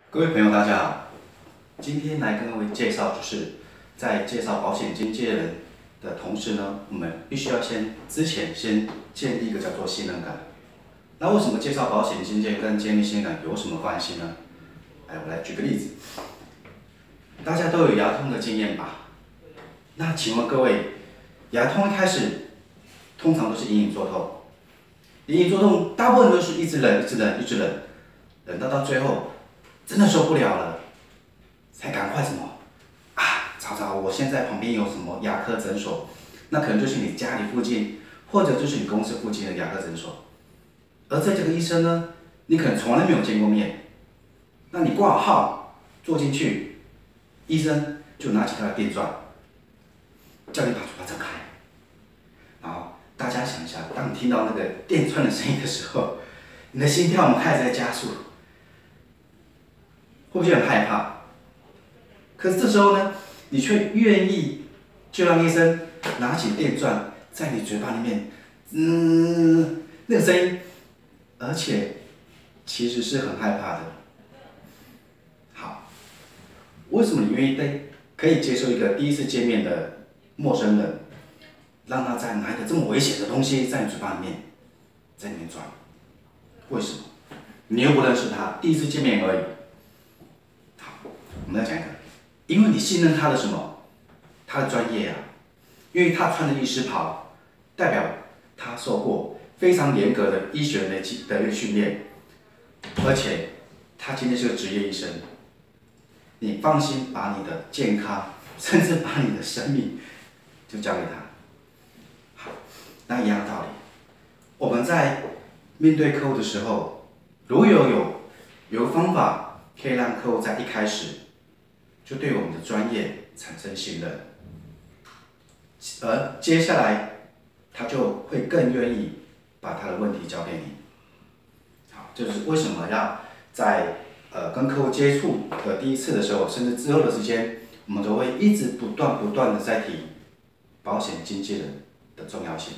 各位朋友，大家好。今天来跟各位介绍，就是在介绍保险经纪人的同时呢，我们必须要先建立一个叫做信任感。那为什么介绍保险经纪人跟建立信任感有什么关系呢？我来举个例子。大家都有牙痛的经验吧？那请问各位，牙痛一开始通常都是隐隐作痛，隐隐作痛大部分都是一直忍，忍到最后真的受不了了，才赶快什么找我现在旁边有什么牙科诊所，那可能就是你家里附近，或者就是你公司附近的牙科诊所。而这个医生呢，你可能从来没有见过面，那你挂号坐进去，医生就拿起他的电钻，叫你把嘴巴张开。然后大家想一下，当你听到那个电钻的声音的时候，你的心跳开始在加速，会不会很害怕？可是这时候呢，你却愿意就让医生拿起电钻在你嘴巴里面，那个声音，而且其实是很害怕的。好，为什么你愿意可以接受一个第一次见面的陌生人，让他再拿一个这么危险的东西在你嘴巴里面，在里面钻？为什么？你又不认识他，第一次见面而已。好，我们再讲一个，因为你信任他的什么？他的专业啊，因为他穿的医师袍，代表他受过非常严格的医学的一个训练，而且他今天是个职业医生，你放心把你的健康，甚至把你的生命就交给他。好，那一样的道理，我们在面对客户的时候，如果有个方法可以让客户在一开始就对我们的专业产生信任，而接下来他就会更愿意把他的问题交给你。好，就是为什么要在跟客户接触的第一次的时候，甚至之后的时间，我们都会一直不断的在提保险经纪人的重要性。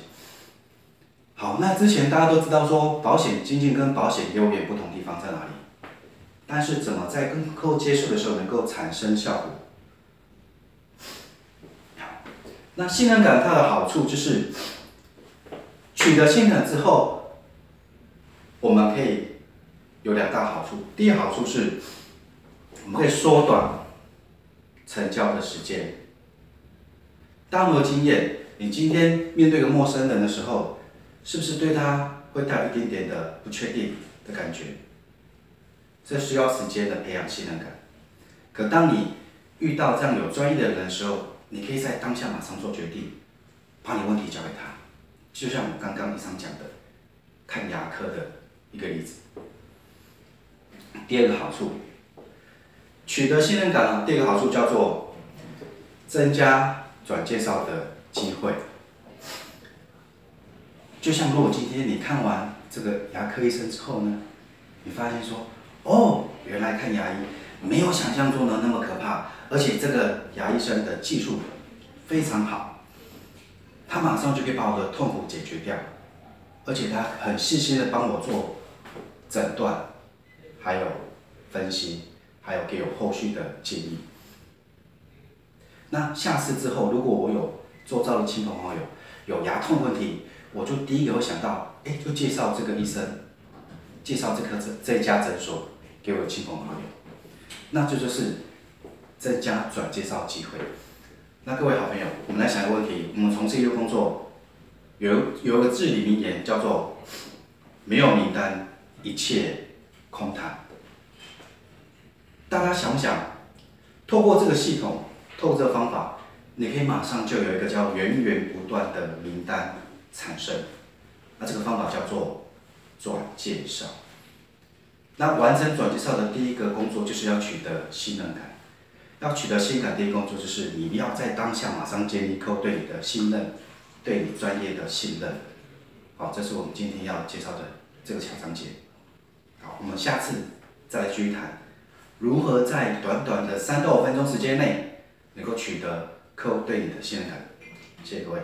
好，那之前大家都知道说，保险经纪跟保险业务员不同地方在哪里？但是怎么在跟客户接触的时候能够产生效果？那信任感它的好处就是，取得信任之后，我们可以有两大好处。第一好处是，我们可以缩短成交的时间。大家有经验，你今天面对一个陌生人的时候，是不是对他会带有一点点的不确定的感觉？这需要时间的培养信任感。可当你遇到这样有专业的人的时候，你可以在当下马上做决定，把你问题交给他。就像我刚刚以上讲的，看牙科的一个例子。第二个好处，取得信任感，第二个好处叫做增加转介绍的机会。就像如果今天你看完这个牙科医生之后呢，你发现说，原来看牙医没有想象中的那么可怕，而且这个牙医生的技术非常好，他马上就可以把我的痛苦解决掉，而且他很细心的帮我做诊断，还有分析，还有给我后续的建议。那下次之后，如果我有周遭的亲朋好友有牙痛问题，我就第一个会想到，就介绍这个医生，介绍这家诊所给我的亲朋好友。那这就是增加转介绍机会。那各位好朋友，我们来想一个问题：我们从事医疗工作，有一个至理名言叫做"没有名单，一切空谈"。大家想不想，透过这个系统，透过这个方法，你可以马上就有一个叫源源不断的名单产生。那这个方法叫做转介绍。那完成转介绍的第一个工作就是要取得信任感。要取得信任感，第一个工作就是你要在当下马上建立客户对你的信任，对你专业的信任。好，这是我们今天要介绍的这个小章节。好，我们下次再来继续谈如何在短短的3到5分钟时间内，能够取得客户对你的信任感。谢谢各位。